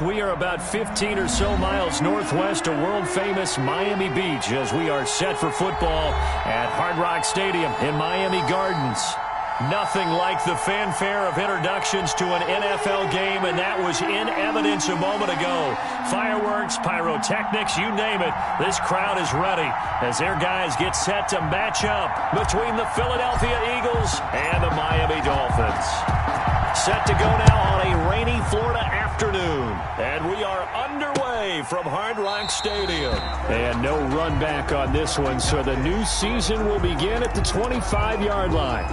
We are about 15 or so miles northwest of world-famous Miami Beach as we are set for football at Hard Rock Stadium in Miami Gardens. Nothing like the fanfare of introductions to an NFL game, and that was in evidence a moment ago. Fireworks, pyrotechnics, you name it. This crowd is ready as their guys get set to match up between the Philadelphia Eagles and the Miami Dolphins. Set to go now on a rainy Florida afternoon, and we are underway from Hard Rock Stadium. And no run back on this one, so the new season will begin at the 25-yard line.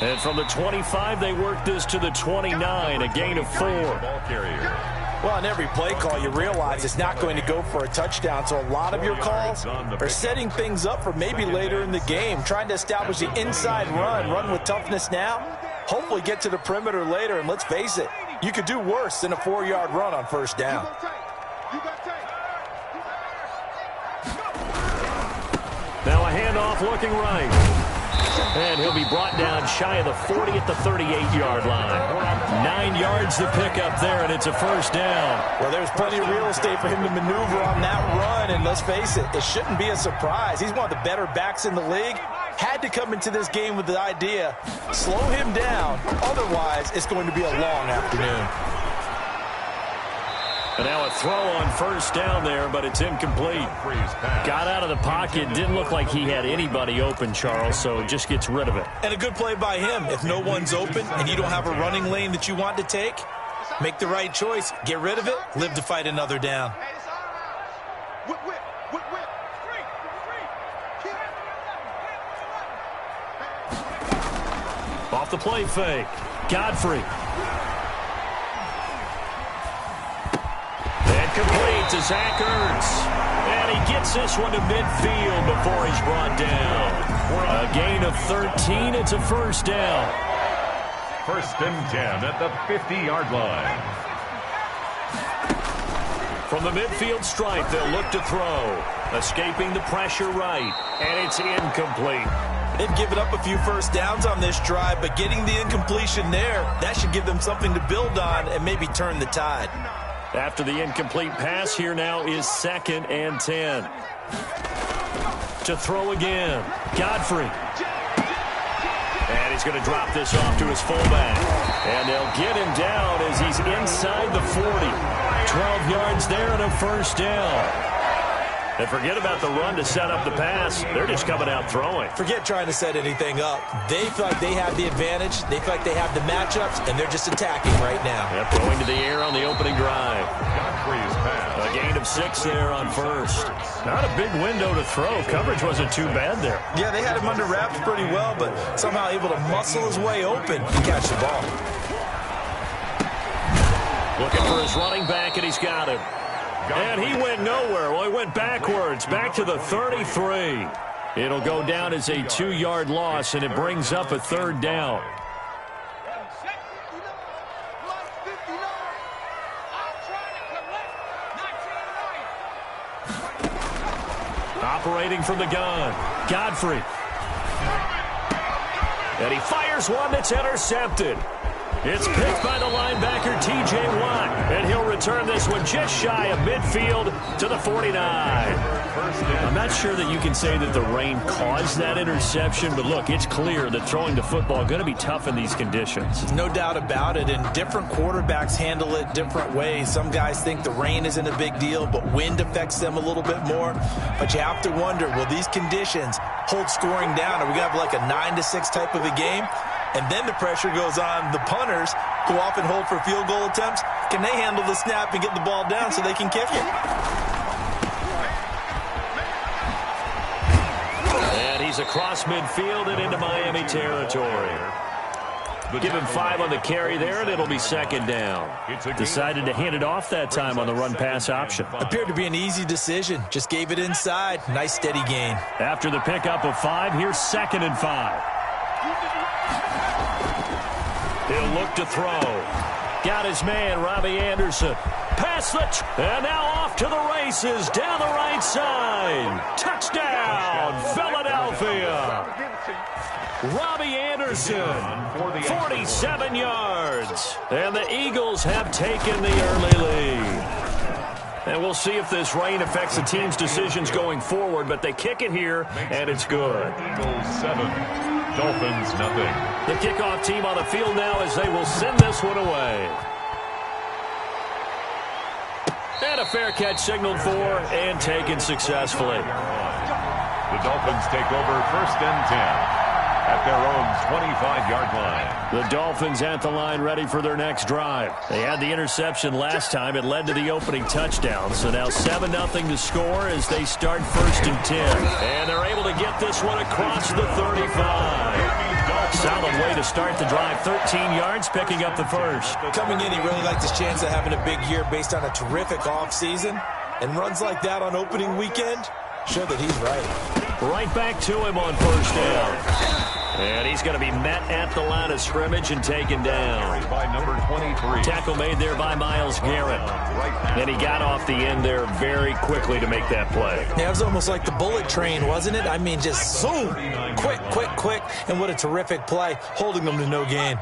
And from the 25, they work this to the 29, a gain of 4. Well, on every play call, you realize it's not going to go for a touchdown, so a lot of your calls are setting things up for maybe later in the game, trying to establish the inside run with toughness now, hopefully get to the perimeter later, and let's face it, you could do worse than a 4-yard run on first down. Now a handoff looking right. And he'll be brought down shy of the 40 at the 38-yard line. 9 yards to pick up there, and it's a first down. Well, there's plenty of real estate for him to maneuver on that run, and let's face it, it shouldn't be a surprise. He's one of the better backs in the league. Had to come into this game with the idea, slow him down, otherwise it's going to be a long afternoon. And now a throw on first down there, but it's incomplete. Got out of the pocket. Didn't look like he had anybody open, Charles, so just gets rid of it. And a good play by him. If no one's open and you don't have a running lane that you want to take, make the right choice. Get rid of it. Live to fight another down. Off the play fake. Godfrey. Complete to Zach Ertz. And he gets this one to midfield before he's brought down. A gain of 13. It's a first down. 1st and 10 at the 50-yard line. From the midfield stripe, they'll look to throw. Escaping the pressure right. And it's incomplete. They've given up a few first downs on this drive, but getting the incompletion there, that should give them something to build on and maybe turn the tide. After the incomplete pass, here now is 2nd and 10. To throw again. Godfrey. And he's going to drop this off to his fullback. And they'll get him down as he's inside the 40. 12 yards there and a first down. And forget about the run to set up the pass. They're just coming out throwing. Forget trying to set anything up. They feel like they have the advantage. They feel like they have the matchups, and they're just attacking right now. Yep, going to the air on the opening drive. A gain of 6 there on first. Not a big window to throw. Coverage wasn't too bad there. Yeah, they had him under wraps pretty well, but somehow able to muscle his way open and catch the ball. Looking for his running back, and he's got him. And he went nowhere. Well, he went backwards, back to the 33. It'll go down as a 2-yard loss, and it brings up a 3rd down. Operating from the gun, Godfrey. And he fires one that's intercepted. It's picked by the linebacker, T.J. Watt, and he'll return this one just shy of midfield to the 49. I'm not sure that you can say that the rain caused that interception, but look, it's clear that throwing the football is going to be tough in these conditions. No doubt about it, and different quarterbacks handle it different ways. Some guys think the rain isn't a big deal, but wind affects them a little bit more. But you have to wonder, will these conditions hold scoring down? Are we going to have like a 9-6 type of a game? And then the pressure goes on the punters, who often hold for field goal attempts. Can they handle the snap and get the ball down so they can kick it? And he's across midfield and into Miami territory. Give him 5 on the carry there, and it'll be second down. Decided to hand it off that time on the run-pass option. Appeared to be an easy decision. Just gave it inside. Nice, steady gain. After the pickup of 5, here's 2nd and 5. He'll look to throw. Got his man, Robbie Anderson. Pass and now off to the races down the right side. Touchdown, Philadelphia. Robbie Anderson, 47 yards. And the Eagles have taken the early lead. And we'll see if this rain affects the team's decisions going forward, but they kick it here, and it's good. Eagles 7, Dolphins nothing. The kickoff team on the field now as they will send this one away. And a fair catch signaled for and taken successfully. The Dolphins take over 1st and 10 at their own 25-yard line. The Dolphins at the line ready for their next drive. They had the interception last time. It led to the opening touchdown. So now 7-0 to score as they start 1st and 10. And they're able to get this one across the 35. Solid way to start the drive. 13 yards, picking up the first. Coming in, he really liked his chance of having a big year based on a terrific offseason. And runs like that on opening weekend show that he's right. Right back to him on 1st down. And he's going to be met at the line of scrimmage and taken down. By number 23. Tackle made there by Myles Garrett. And he got off the end there very quickly to make that play. Yeah, it was almost like the bullet train, wasn't it? I mean, just zoom. Quick, quick, quick. And what a terrific play, holding them to no gain.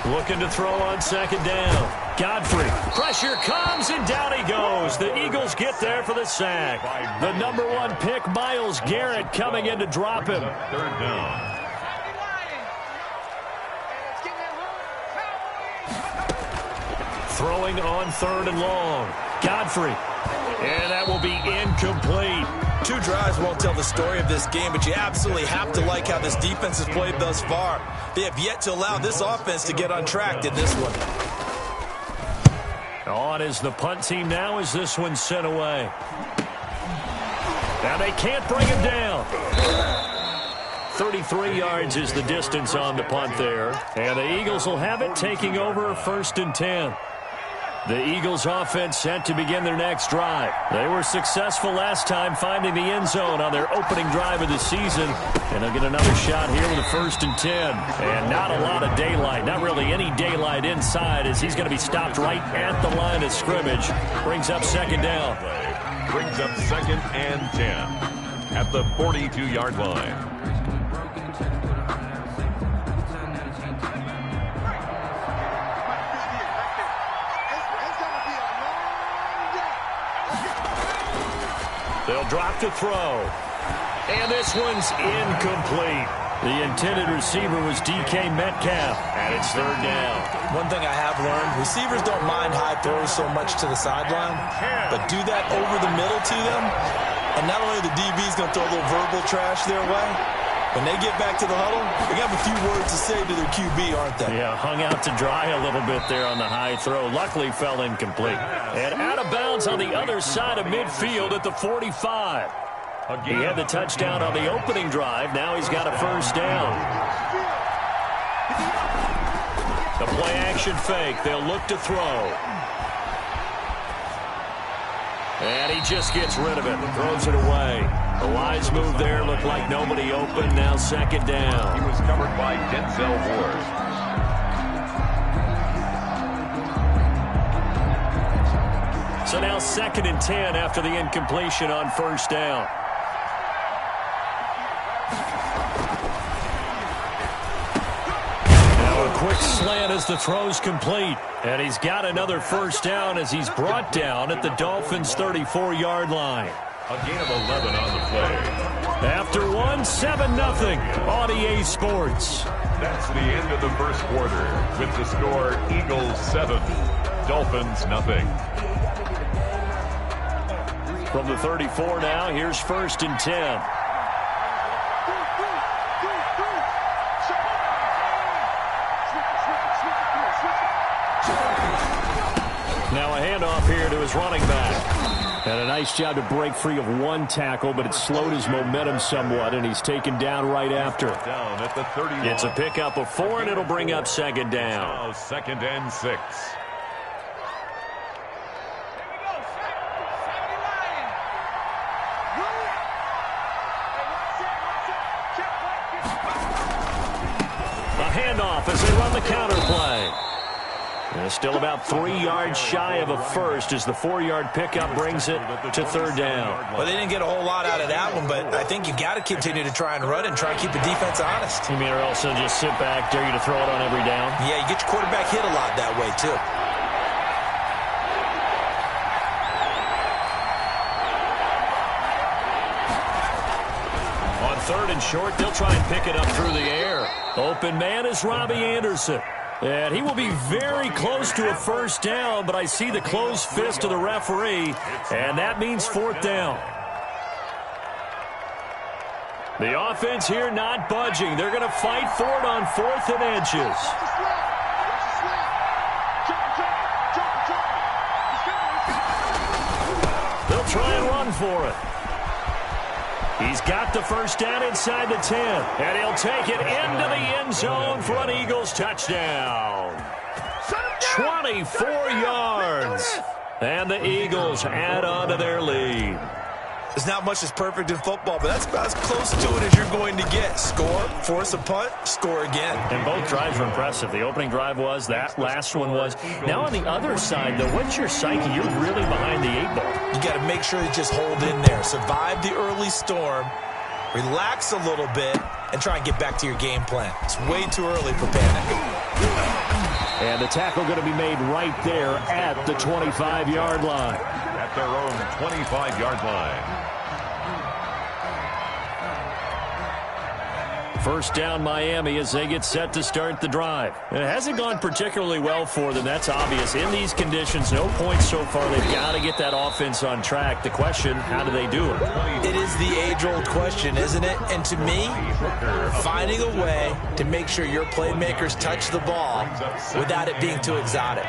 Looking to throw on 2nd down. Godfrey. Pressure comes, and down he goes. The Eagles get there for the sack. The number 1 pick, Myles Garrett, coming in to drop him. 3rd down. Throwing on 3rd and long. Godfrey. And that will be incomplete. 2 drives won't tell the story of this game, but you absolutely have to like how this defense has played thus far. They have yet to allow this offense to get on track in this one. On is the punt team now as this one's sent away. Now they can't bring him down. 33 yards is the distance on the punt there. And the Eagles will have it, taking over 1st and 10. The Eagles offense set to begin their next drive. They were successful last time finding the end zone on their opening drive of the season. And they'll get another shot here with a 1st and 10. And not a lot of daylight, not really any daylight inside as he's going to be stopped right at the line of scrimmage. Brings up 2nd down. Brings up 2nd and 10 at the 42-yard line. They'll drop to throw. And this one's incomplete. The intended receiver was DK Metcalf, and it's 3rd down. One thing I have learned, receivers don't mind high throws so much to the sideline, but do that over the middle to them, and not only the DB's going to throw a little verbal trash their way, when they get back to the huddle, they have a few words to say to their QB, aren't they? Yeah, hung out to dry a little bit there on the high throw. Luckily fell incomplete. And out of bounds on the other side of midfield at the 45. He had the touchdown on the opening drive. Now he's got a 1st down. The play action fake. They'll look to throw. And he just gets rid of it. Throws it away. The wise move there. Looked like nobody open. Now 2nd down. He was covered by Denzel Ward. So now 2nd and 10 after the incompletion on 1st down. Now a quick slant as the throw's complete. And he's got another 1st down as he's brought down at the Dolphins' 34-yard line. A gain of 11 on the play. After 7-0 on EA Sports. That's the end of the 1st quarter with the score Eagles 7, Dolphins nothing. From the 34 now, here's 1st and 10. Now a handoff here to his running back. And a nice job to break free of one tackle, but it slowed his momentum somewhat, and he's taken down right after. Down at the 31. It's a pickup of 4, and it'll bring up second down. Now 2nd and 6. A handoff as they run the counter play. And still about 3 yards shy of a first as the 4-yard pickup brings it to third down. Well, they didn't get a whole lot out of that one, but I think you got to continue to try and run and try and keep the defense honest. You mean or else they'll just sit back, dare you to throw it on every down? Yeah, you get your quarterback hit a lot that way, too. On 3rd and short, they'll try and pick it up through the air. Open man is Robbie Anderson. And he will be very close to a first down, but I see the closed fist of the referee, and that means 4th down. The offense here not budging. They're going to fight for it on 4th and inches. They'll try and run for it. He's got the first down inside the 10, and he'll take it into the end zone for an Eagles touchdown. 24 yards, and the Eagles add on to their lead. There's not much that's perfect in football, but that's about as close to it as you're going to get. Score, force a punt, score again. And both drives were impressive. The opening drive was, that last one was. Now on the other side, though, what's your psyche? You're really behind the 8 ball. You got to make sure you just hold in there. Survive the early storm, relax a little bit, and try and get back to your game plan. It's way too early for panic. And the tackle going to be made right there at the 25-yard line. At their own 25-yard line. First down Miami as they get set to start the drive. It hasn't gone particularly well for them. That's obvious. In these conditions, no points so far. They've got to get that offense on track. The question, how do they do it? It is the age-old question, isn't it? And to me, finding a way to make sure your playmakers touch the ball without it being too exotic.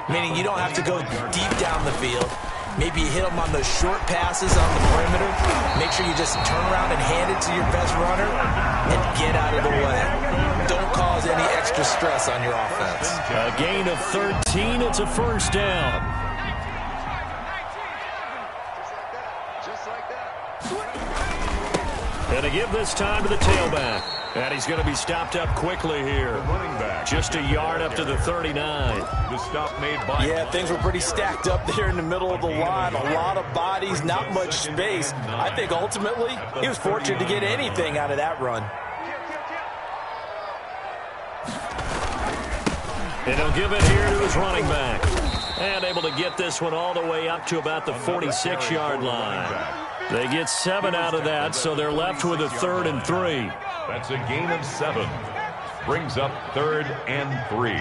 Meaning you don't have to go deep down the field. Maybe you hit them on those short passes on the perimeter. Make sure you just turn around and hand it to your best runner and get out of the way. Don't cause any extra stress on your offense. A gain of 13. It's a first down. And to give this time to the tailback. And he's going to be stopped up quickly here. Running back. Just a yard up to the 39. The stop made by... Yeah, things were pretty stacked up there in the middle of the line. A lot of bodies, not much space. I think ultimately he was fortunate to get anything out of that run. And he'll give it here to his running back. And able to get this one all the way up to about the 46-yard line. They get 7 out of that, so they're left with a 3rd and 3. That's a gain of 7. Brings up 3rd and 3.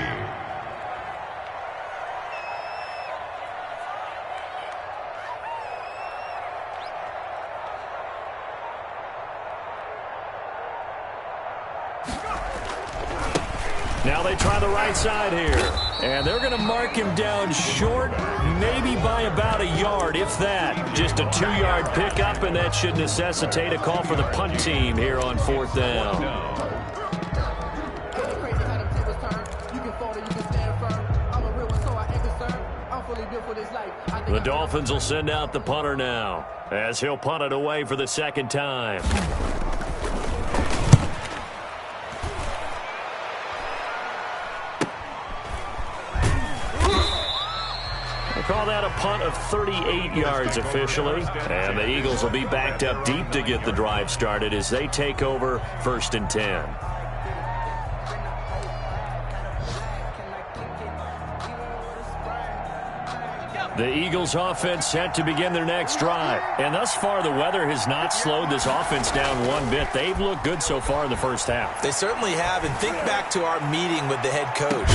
Now they try the right side here. And they're going to mark him down short, maybe by about a yard, if that. Just a 2-yard pickup, and that should necessitate a call for the punt team here on 4th down. The Dolphins will send out the punter now, as he'll punt it away for the 2nd time. Call that a punt of 38 yards officially. And the Eagles will be backed up deep to get the drive started as they take over 1st and 10. The Eagles offense set to begin their next drive. And thus far, the weather has not slowed this offense down one bit. They've looked good so far in the first half. They certainly have. And think back to our meeting with the head coach.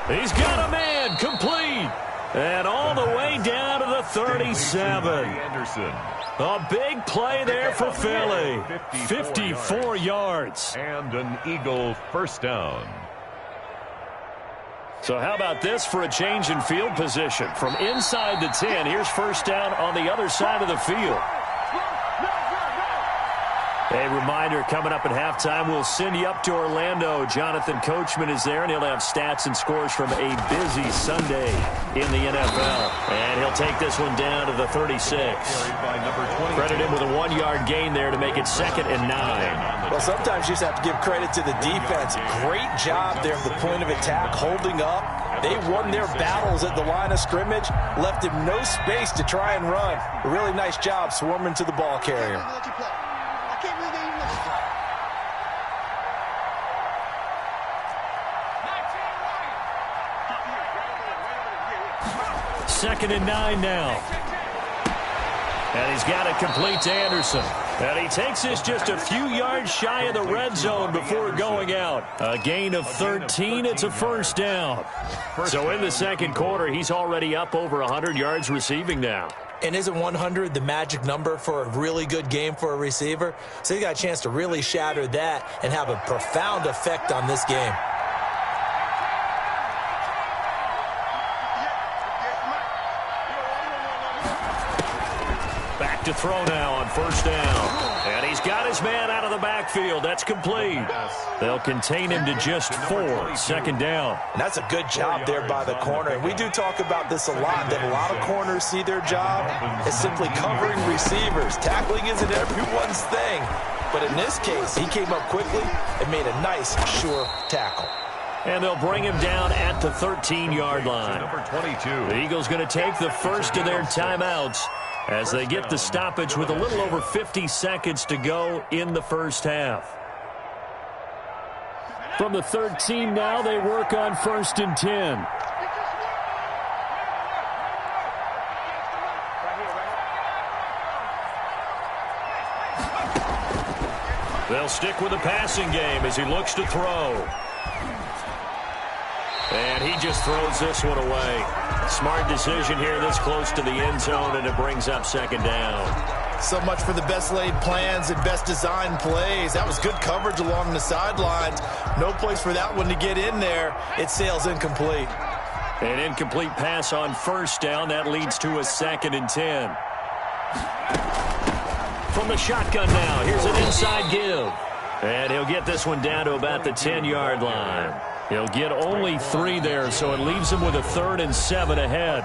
And he's got a man complete. And all the way down to the 37. Anderson. A big play there for Philly. 54 yards. And an Eagle first down. So how about this for a change in field position? From inside the 10, here's first down on the other side of the field. A reminder, coming up at halftime, we'll send you up to Orlando. Jonathan Coachman is there, and he'll have stats and scores from a busy Sunday in the NFL. And he'll take this one down to the 36. Credit him with a 1-yard gain there to make it 2nd and 9. Well, sometimes you just have to give credit to the defense. Great job there at the point of attack, holding up. They won their battles at the line of scrimmage, left him no space to try and run. A really nice job swarming to the ball carrier. Second and 9 now. And he's got it complete to Anderson. And he takes this just a few yards shy of the red zone before going out. A gain of 13. It's a first down. So in the second quarter, he's already up over 100 yards receiving now. And isn't 100 the magic number for a really good game for a receiver? So he got a chance to really shatter that and have a profound effect on this game. To throw now on first down. And he's got his man out of the backfield. That's complete. They'll contain him to just 4. Second down. And that's a good job there by the corner. And we do talk about this a lot, that a lot of corners see their job as simply covering receivers. Tackling isn't everyone's thing. But in this case, he came up quickly and made a nice, sure tackle. And they'll bring him down at the 13-yard line. Number 22. The Eagles going to take the first of their timeouts as they get the stoppage with a little over 50 seconds to go in the first half. From the 13 now, they work on first and 10. They'll stick with the passing game as he looks to throw. And he just throws this one away. Smart decision here this close to the end zone, and it brings up second down. So much for the best laid plans and best designed plays. That was good coverage along the sidelines. No place for that one to get in there. It sails incomplete. An incomplete pass on first down. That leads to a 2nd and 10. From the shotgun now, here's an inside give. And he'll get this one down to about the 10-yard line. He'll get only 3 there, so it leaves him with a 3rd and 7 ahead.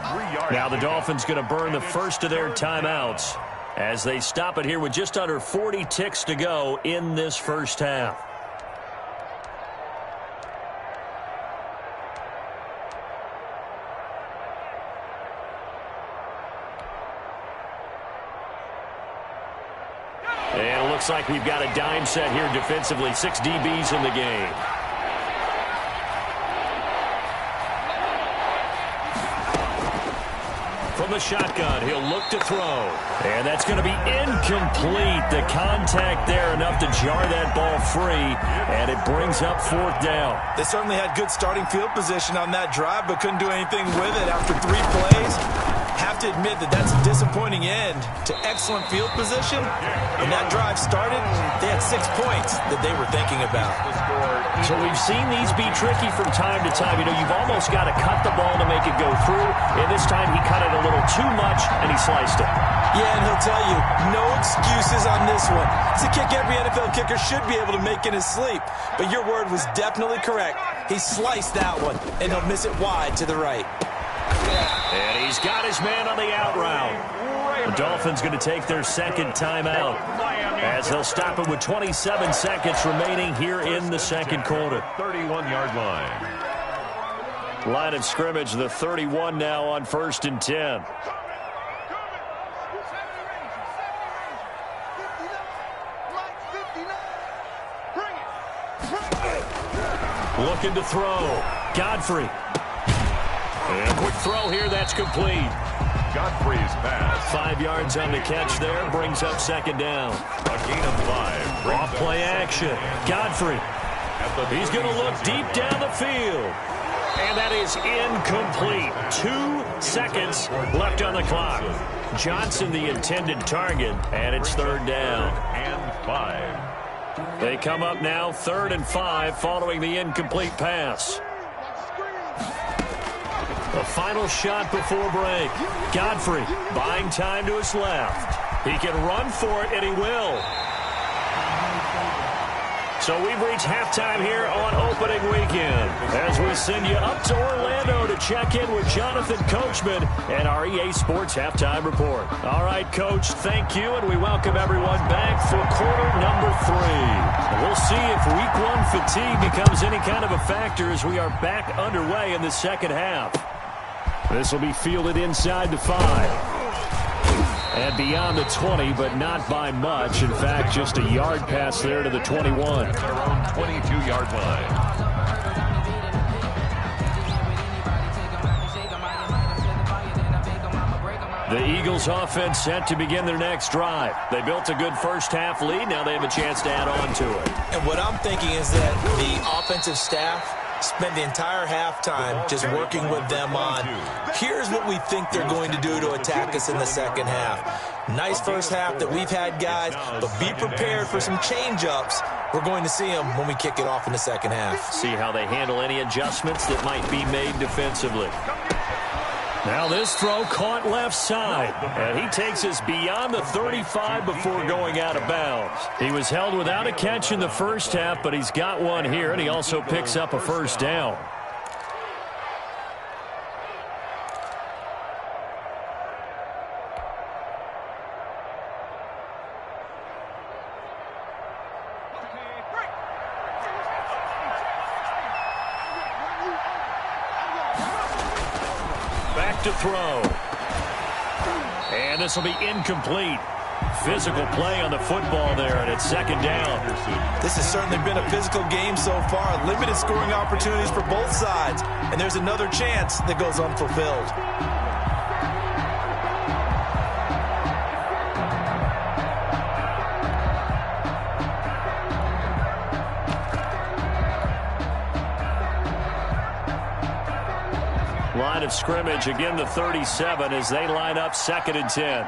Now the Dolphins going to burn the first of their timeouts as they stop it here with just under 40 ticks to go in this first half. And it looks like we've got a dime set here defensively. 6 DBs in the game. From the shotgun, he'll look to throw. And that's going to be incomplete. The contact there enough to jar that ball free, and it brings up 4th down. They certainly had good starting field position on that drive, but couldn't do anything with it after 3 plays. Have to admit that that's a disappointing end to excellent field position. When that drive started, they had 6 points that they were thinking about. So we've seen these be tricky from time to time. You know, you've almost got to cut the ball to make it go through. And this time he cut it a little too much, and he sliced it. Yeah, and he'll tell you, no excuses on this one. It's a kick every NFL kicker should be able to make in his sleep. But your word was definitely correct. He sliced that one, and he'll miss it wide to the right. And he's got his man on the out route. The Dolphins going to take their second timeout as they'll stop it with 27 seconds remaining here in the second quarter. 31-yard line. Line of scrimmage, the 31 now on first and 10. Looking to throw. Godfrey. And a quick throw here, that's complete. Godfrey's pass. 5 yards on the catch there, brings up second down. A gain of 5. Off play action. Godfrey. He's going to look deep down the field. And that is incomplete. 2 seconds left on the clock. Johnson the intended target, and it's 3rd down. And 5. They come up now 3rd and 5 following the incomplete pass. The final shot before break. Godfrey buying time to his left. He can run for it, and he will. So we've reached halftime here on opening weekend as we send you up to Orlando to check in with Jonathan Coachman and our EA Sports Halftime Report. All right, Coach, thank you, and we welcome everyone back for quarter number 3. We'll see if week 1 fatigue becomes any kind of a factor as we are back underway in the second half. This will be fielded inside the 5. And beyond the 20, but not by much. In fact, just a yard pass there to the 21. At their own 22-yard line. The Eagles offense set to begin their next drive. They built a good first-half lead. Now they have a chance to add on to it. And what I'm thinking is that the offensive staff spend the entire halftime just working with them on, here's what we think they're going to do to attack us in the second half. Nice first half that we've had, guys, but be prepared for some change-ups. We're going to see them when we kick it off in the second half. See how they handle any adjustments that might be made defensively. Now this throw caught left side, and he takes us beyond the 35 before going out of bounds. He was held without a catch in the first half, but he's got one here, and he also picks up a first down. To throw. And this will be incomplete. Physical play on the football there, and it's second down. This has certainly been a physical game so far. Limited scoring opportunities for both sides. And there's another chance that goes unfulfilled. Line of scrimmage, again the 37 as they line up 2nd and 10.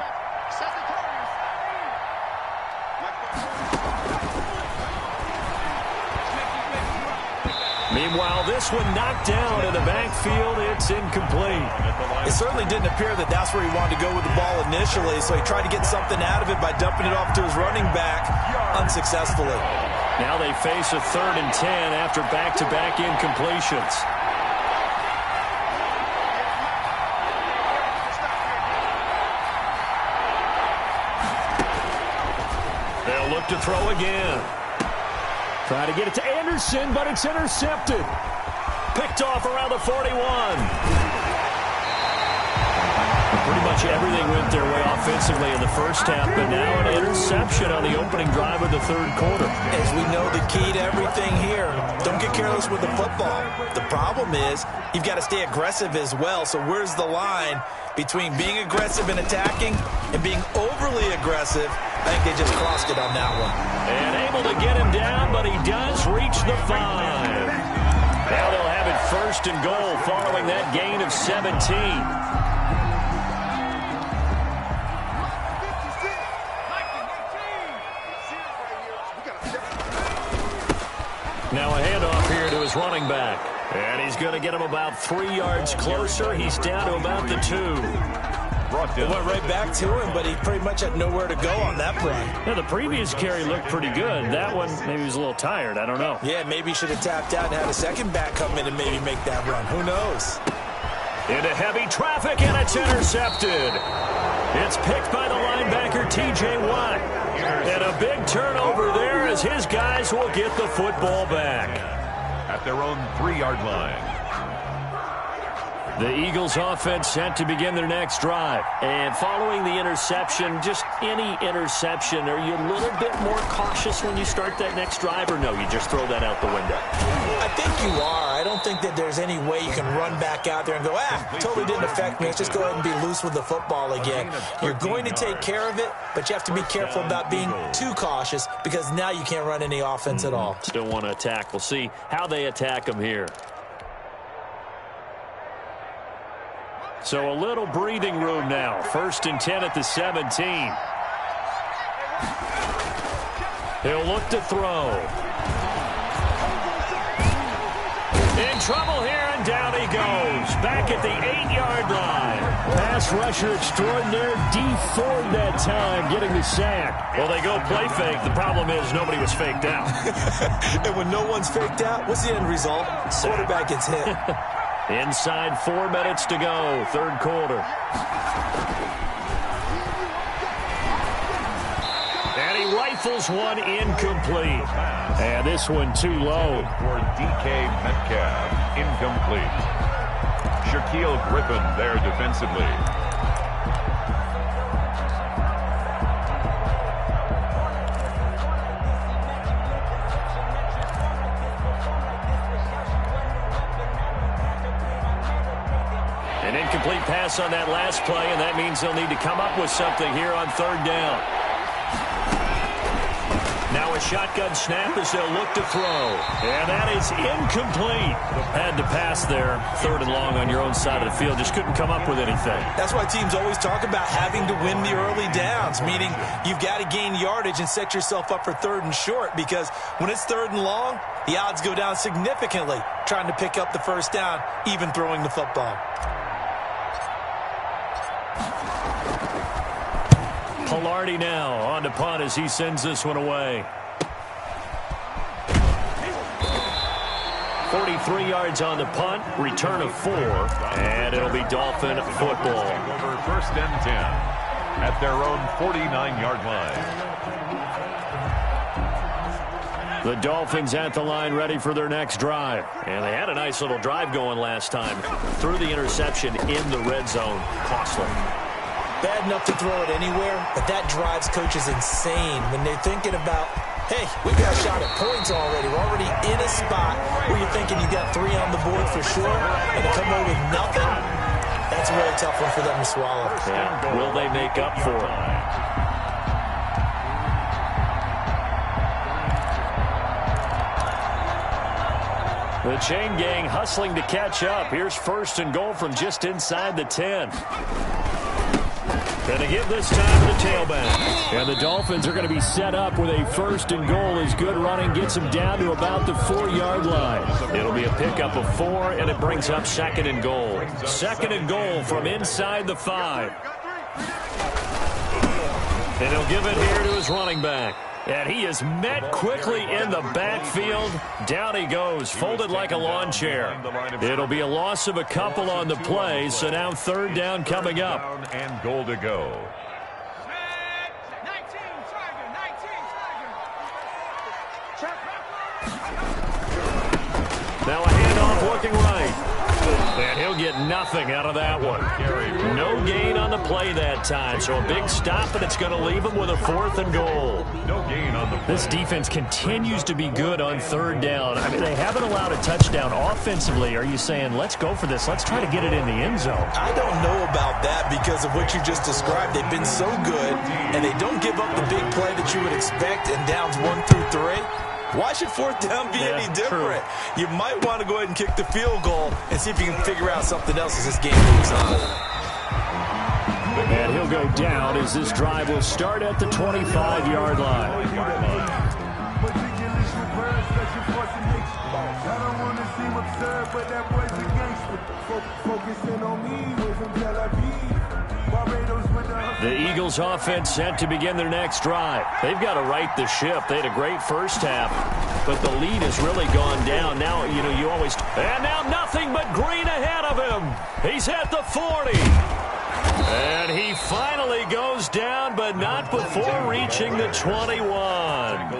Meanwhile, this one knocked down in the backfield. It's incomplete. It certainly didn't appear that that's where he wanted to go with the ball initially, so he tried to get something out of it by dumping it off to his running back unsuccessfully. Now they face a 3rd and 10 after back-to-back incompletions. Look to throw again. Try to get it to Anderson, but it's intercepted. Picked off around the 41. Pretty much everything went their way offensively in the first half, but now an interception on the opening drive of the 3rd quarter. As we know, the key to everything here, don't get careless with the football. The problem is you've got to stay aggressive as well. So where's the line between being aggressive and attacking and being overly aggressive? I think they just crossed it on that one. And able to get him down, but he does reach the 5. Now they'll have it 1st and goal following that gain of 17. Now a handoff here to his running back. And he's going to get him about 3 yards closer. He's down to about the 2. It went right back to him, but he pretty much had nowhere to go on that run. Yeah, the previous carry looked pretty good. That one, maybe he was a little tired. I don't know. Yeah, maybe he should have tapped out and had a second back come in and maybe make that run. Who knows? Into heavy traffic, and it's intercepted. It's picked by the linebacker, T.J. Watt. And a big turnover there as his guys will get the football back. At their own 3-yard line. The Eagles offense set to begin their next drive. And following the interception, just any interception, are you a little bit more cautious when you start that next drive, or no, you just throw that out the window? I think you are. I don't think that there's any way you can run back out there and go, totally didn't affect me. Let's just go ahead and be loose with the football again. You're going to take care of it, but you have to be careful about being too cautious because now you can't run any offense at all. Still want to attack. We'll see how they attack them here. So a little breathing room now. 1st and 10 at the 17. He'll look to throw. In trouble here, and down he goes. Back at the 8-yard line. Pass rusher extraordinaire, D Ford that time, getting the sack. Well, they go play fake. The problem is nobody was faked out. And when no one's faked out, what's the end result? Quarterback gets hit. Inside 4 minutes to go, third quarter. And he rifles one incomplete. And this one too low. For DK Metcalf, incomplete. Shaquille Griffin there defensively. An incomplete pass on that last play, and that means they'll need to come up with something here on third down. Now a shotgun snap as they'll look to throw. And that is incomplete. Had to pass there. Third and long on your own side of the field. Just couldn't come up with anything. That's why teams always talk about having to win the early downs, meaning you've got to gain yardage and set yourself up for third and short, because when it's third and long, the odds go down significantly trying to pick up the first down, even throwing the football. Pilardi now on to punt as he sends this one away. 43 yards on the punt, return of 4, and it'll be Dolphin football. Over first and 10 at their own 49-yard line. The Dolphins at the line ready for their next drive. And they had a nice little drive going last time. Threw the interception in the red zone. Costly. Bad enough to throw it anywhere, but that drives coaches insane when they're thinking about, hey, we've got a shot at points already. We're already in a spot where you're thinking you got 3 on the board for sure, and to come away with nothing, that's a really tough one for them to swallow. Yeah. Will they make up for it? The chain gang hustling to catch up. Here's first and goal from just inside the 10. Going to give this time to the tailback. And the Dolphins are going to be set up with a first and goal as good running gets them down to about the 4-yard line. It'll be a pickup of 4, and it brings up second and goal. Second and goal from inside the 5. And he'll give it here to his running back. And he is met quickly in the backfield. Down he goes, folded like a lawn chair. It'll be a loss of a couple on the play, so now third down coming up. And goal to go. Now a handoff looking right. And he'll get nothing out of that one. No gain on the play that time, so a big stop, and it's going to leave him with a 4th and goal. No gain on the play. This defense continues to be good on third down. I mean, they haven't allowed a touchdown offensively. Are you saying, let's go for this, let's try to get it in the end zone? I don't know about that because of what you just described. They've been so good, and they don't give up the big play that you would expect in downs 1 through 3. Why should fourth down be any different? True. You might want to go ahead and kick the field goal and see if you can figure out something else as this game moves on. And he'll go down as this drive will start at the 25-yard line. The Eagles offense set to begin their next drive. They've got to right the ship. They had a great first half, but the lead has really gone down. Now, you always... And now nothing but green ahead of him. He's at the 40. And he finally goes down, but not before reaching the 21.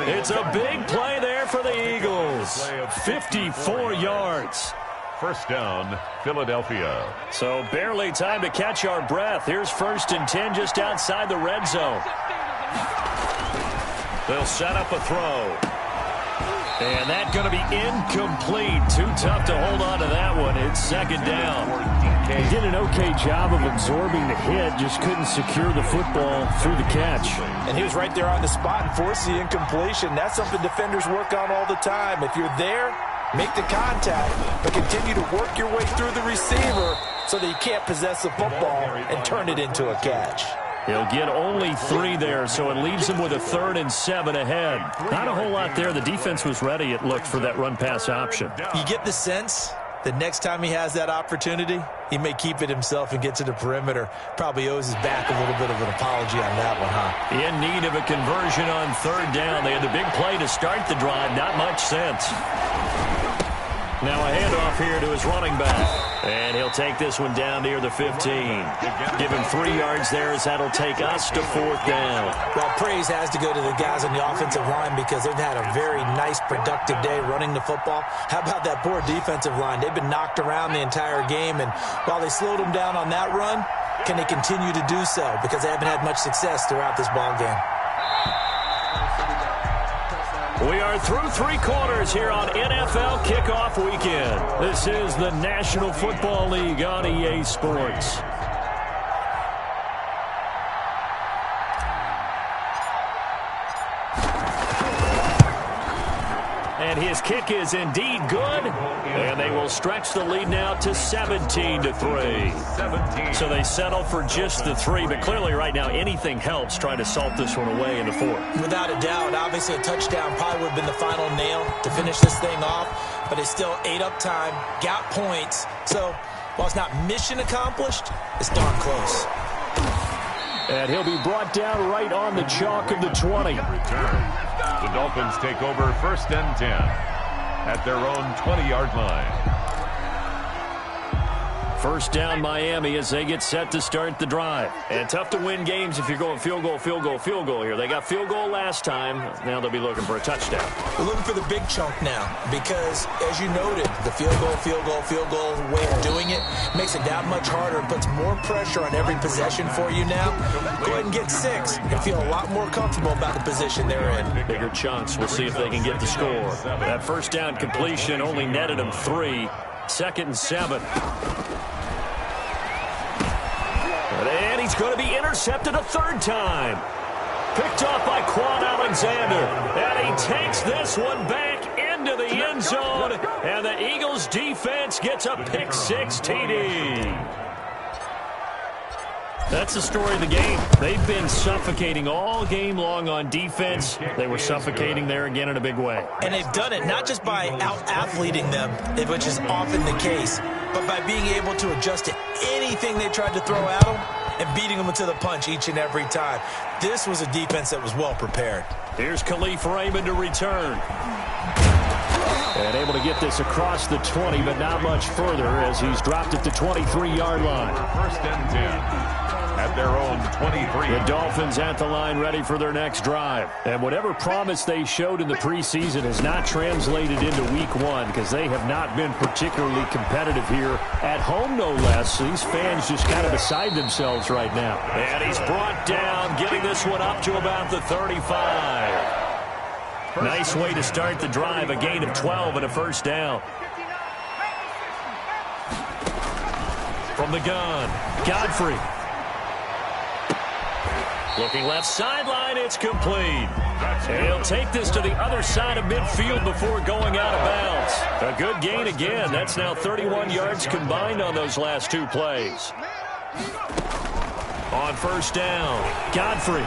It's a big play there for the Eagles. 54 yards. First down, Philadelphia. So barely time to catch our breath. Here's first and 10 just outside the red zone. They'll set up a throw. And that's going to be incomplete. Too tough to hold on to that one. It's second down. He did an okay job of absorbing the hit, just couldn't secure the football through the catch. And he was right there on the spot and forced the incompletion. That's something defenders work on all the time. If you're there, make the contact, but continue to work your way through the receiver so that you can't possess the football and turn it into a catch. He'll get only 3 there, so it leaves him with a 3rd and 7 ahead. Not a whole lot there. The defense was ready, it looked, for that run-pass option. You get the sense that next time he has that opportunity, he may keep it himself and get to the perimeter. Probably owes his back a little bit of an apology on that one, huh? In need of a conversion on 3rd down. They had the big play to start the drive. Not much sense. Now a handoff here to his running back. And he'll take this one down near the 15. Give him 3 yards there as that'll take us to 4th down. Well, praise has to go to the guys on the offensive line because they've had a very nice, productive day running the football. How about that poor defensive line? They've been knocked around the entire game, and while they slowed them down on that run, can they continue to do so? Because they haven't had much success throughout this ball game. We are through 3 quarters here on NFL Kickoff Weekend. This is the National Football League on EA Sports. And his kick is indeed good. And they will stretch the lead now to 17-3. So they settle for just the 3. But clearly right now anything helps trying to salt this one away in the 4th. Without a doubt, obviously a touchdown probably would have been the final nail to finish this thing off. But it's still ate up time, got points. So while it's not mission accomplished, it's darn close. And he'll be brought down right on the chalk of the 20. The Dolphins take over 1st and 10 at their own 20-yard line. 1st down Miami as they get set to start the drive. And tough to win games if you're going field goal, field goal, field goal here. They got field goal last time. Now they'll be looking for a touchdown. We're looking for the big chunk now because, as you noted, the field goal way of doing it makes it that much harder and puts more pressure on every possession for you now. Go ahead and get 6 and feel a lot more comfortable about the position they're in. Bigger chunks. We'll see if they can get the score. That 1st down completion only netted them 3. 2nd and 7. And he's going to be intercepted a 3rd time. Picked off by Quan Alexander. And he takes this one back into the end zone. And the Eagles defense gets a pick-6 TD. That's the story of the game. They've been suffocating all game long on defense. They were suffocating there again in a big way. And they've done it not just by out-athleting them, which is often the case, but by being able to adjust to anything they tried to throw at them and beating them to the punch each and every time. This was a defense that was well prepared. Here's Khalif Raymond to return. And able to get this across the 20, but not much further as he's dropped at the 23-yard line. 1st and 10 at their own 23. The Dolphins at the line ready for their next drive. And whatever promise they showed in the preseason has not translated into week 1 because they have not been particularly competitive here at home, no less. These fans just kind of beside themselves right now. And he's brought down, getting this one up to about the 35. Nice way to start the drive, a gain of 12 and a 1st down. From the gun, Godfrey. Looking left sideline, it's complete. And he'll take this to the other side of midfield before going out of bounds. A good gain again. That's now 31 yards combined on those last 2 plays. On 1st down, Godfrey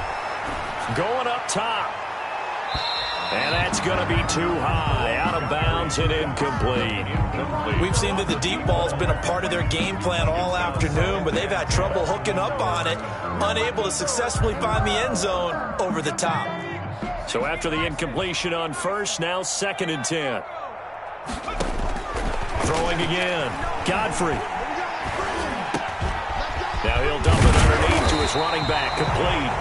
going up top. And that's going to be too high, out of bounds and incomplete. We've seen that the deep ball's been a part of their game plan all afternoon, but they've had trouble hooking up on it, unable to successfully find the end zone over the top. So after the incompletion on 1st, now 2nd and 10. Throwing again, Godfrey. Now he'll dump it underneath to his running back, complete.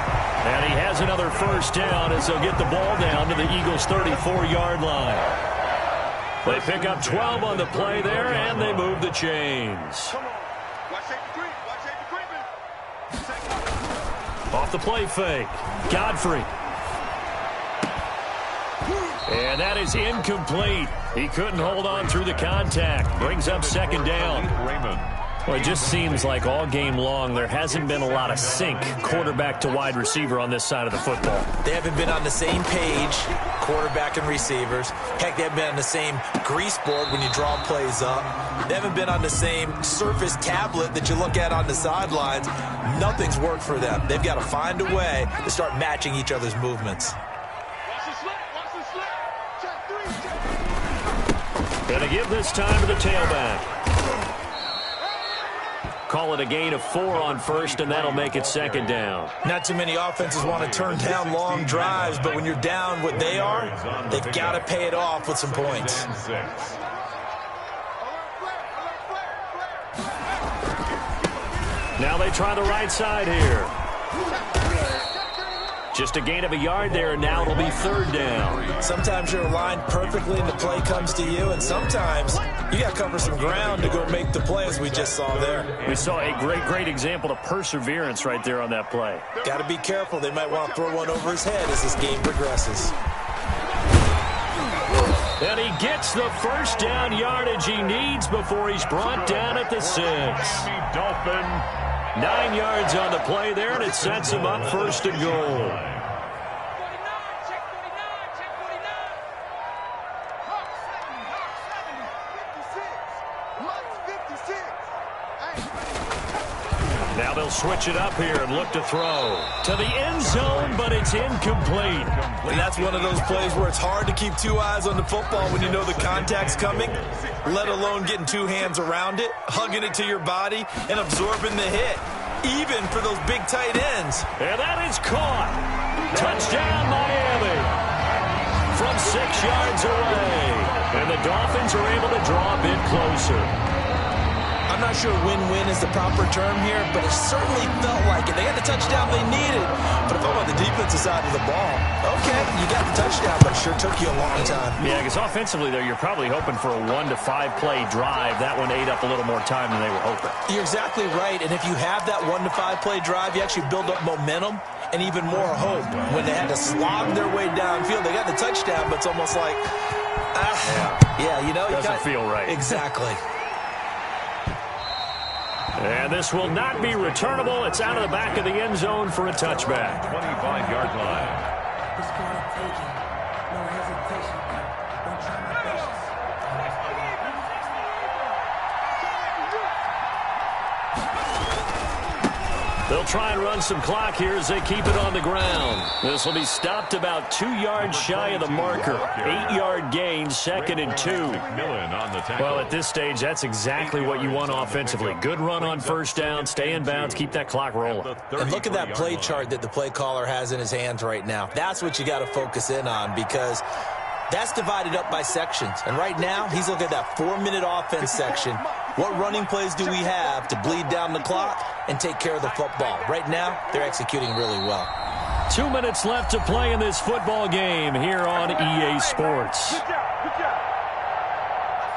And he has another 1st down as they'll get the ball down to the Eagles' 34-yard line. They pick up 12 on the play there, and they move the chains. Off the play fake, Godfrey. And that is incomplete. He couldn't hold on through the contact. Brings up 2nd down. Well, it just seems like all game long there hasn't been a lot of sync quarterback to wide receiver on this side of the football. They haven't been on the same page, quarterback and receivers. Heck, they haven't been on the same grease board when you draw plays up. They haven't been on the same Surface tablet that you look at on the sidelines. Nothing's worked for them. They've got to find a way to start matching each other's movements. Going to give this time to the tailback. Call it a gain of 4 on first, and that'll make it second down. Not too many offenses want to turn down long drives, but when you're down what they are, they've got to pay it off with some points. Now they try the right side here. Just a gain of a yard there, and now it'll be third down. Sometimes you're aligned perfectly and the play comes to you, and sometimes you got to cover some ground to go make the play, as we just saw there. We saw a great example of perseverance right there on that play. Got to be careful. They might want to throw one over his head as this game progresses. And he gets the first down yardage he needs before he's brought down at the 6. Dolphin. 9 yards on the play there, and it sets him up first and goal. Now they'll switch it up here and look to throw to the end zone, but it's incomplete. And that's one of those plays where it's hard to keep 2 eyes on the football when you know the contact's coming, let alone getting 2 hands around it, hugging it to your body, and absorbing the hit, even for those big tight ends. And that is caught. Touchdown, Miami. From 6 yards away. And the Dolphins are able to draw a bit closer. I'm not sure win-win is the proper term here, but it certainly felt like it. They got the touchdown they needed. But if I'm on the defensive side of the ball, okay, you got the touchdown, but it sure took you a long time. Yeah, because offensively there, you're probably hoping for a 1 to 5 play drive. That one ate up a little more time than they were hoping. You're exactly right, and if you have that 1 to 5 play drive, you actually build up momentum and even more hope. When they had to slog their way downfield, they got the touchdown, but it's almost like, yeah, you know. Doesn't feel right. Exactly. And this will not be returnable. It's out of the back of the end zone for a touchback. 25-yard line. They'll try and run some clock here as they keep it on the ground. This will be stopped about 2 yards shy of the marker. 8-yard gain, 2nd and 2. Well, at this stage, that's exactly what you want offensively. Good run on first down, stay in bounds, keep that clock rolling. And look at that play chart that the play caller has in his hands right now. That's what you got to focus in on, because that's divided up by sections. And right now, he's looking at that 4-minute offense section. What running plays do we have to bleed down the clock and take care of the football? Right now, they're executing really well. 2 minutes left to play in this football game here on EA Sports.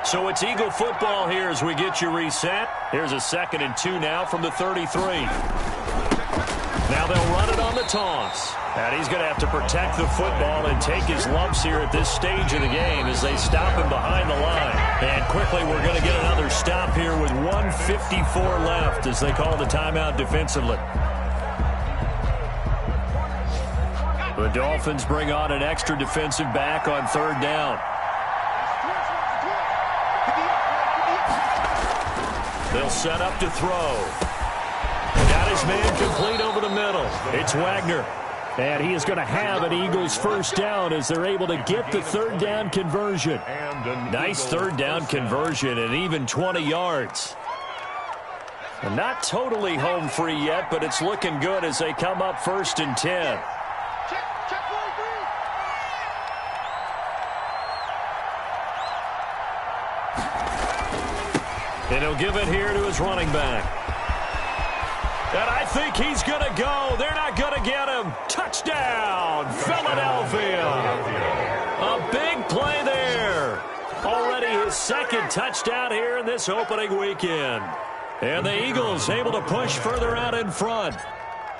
So it's Eagle football here as we get you reset. Here's a 2nd and 2 now from the 33. Now they'll run it on the toss. And he's going to have to protect the football and take his lumps here at this stage of the game as they stop him behind the line. And quickly we're going to get another stop here with 1:54 left as they call the timeout defensively. The Dolphins bring on an extra defensive back on 3rd down. They'll set up to throw. Got his man complete over the middle. It's Wagner. And he is going to have an Eagles first down as they're able to get the 3rd down conversion. Nice 3rd down conversion and even 20 yards. And not totally home free yet, but it's looking good as they come up 1st and 10. And he'll give it here to his running back. And I think he's going to go. They're not going to get him. Touchdown, Philadelphia. A big play there. Already his 2nd touchdown here in this opening weekend. And the Eagles able to push further out in front.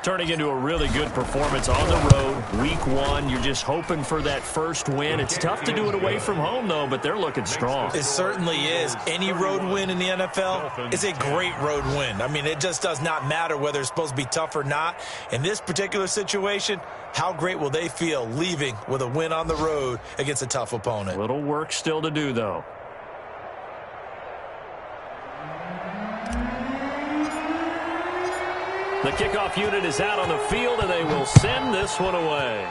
Turning into a really good performance on the road, week one. You're just hoping for that first win. It's tough to do it away from home, though, but they're looking strong. It certainly is. Any road win in the NFL is a great road win. I mean, it just does not matter whether it's supposed to be tough or not. In this particular situation, how great will they feel leaving with a win on the road against a tough opponent? Little work still to do, though. The kickoff unit is out on the field, and they will send this one away.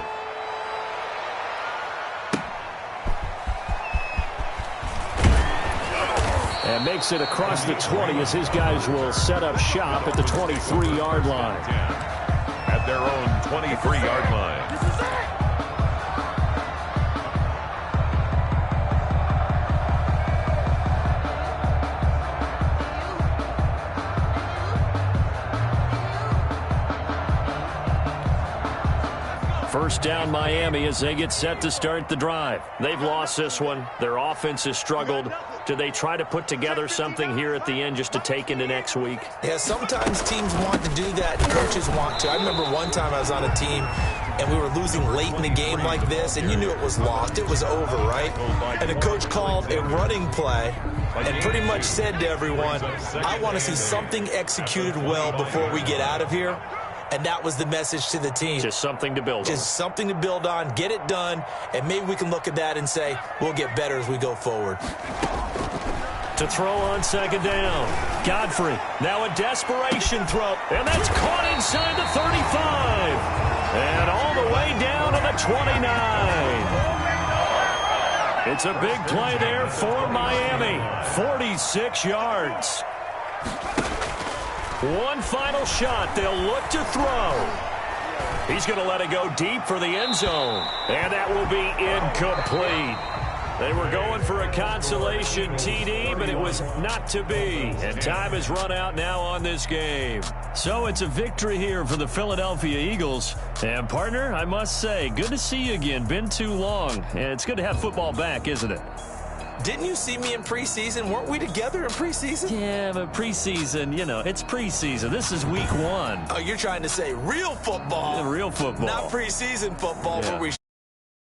And makes it across the 20 as his guys will set up shop at the 23-yard line. At their own 23-yard line. First down Miami as they get set to start the drive. They've lost this one. Their offense has struggled. Do they try to put together something here at the end just to take into next week? Yeah, sometimes teams want to do that. Coaches want to. I remember one time I was on a team and we were losing late in the game like this, and you knew it was lost. It was over, right? And the coach called a running play and pretty much said to everyone, I want to see something executed well before we get out of here. And that was the message to the team. Just something to build on. Just something to build on, get it done, and maybe we can look at that and say, we'll get better as we go forward. To throw on second down. Godfrey, now a desperation throw. And that's caught inside the 35. And all the way down to the 29. It's a big play there for Miami. 46 yards. One final shot. They'll look to throw. He's going to let it go deep for the end zone. And that will be incomplete. They were going for a consolation TD, but it was not to be. And time has run out now on this game. So it's a victory here for the Philadelphia Eagles. And, partner, I must say, good to see you again. Been too long. And it's good to have football back, isn't it? Didn't you see me in preseason? Weren't we together in preseason? Yeah, but preseason, you know, it's preseason. This is week one. Oh, you're trying to say real football. Real football. Not preseason football, yeah. where we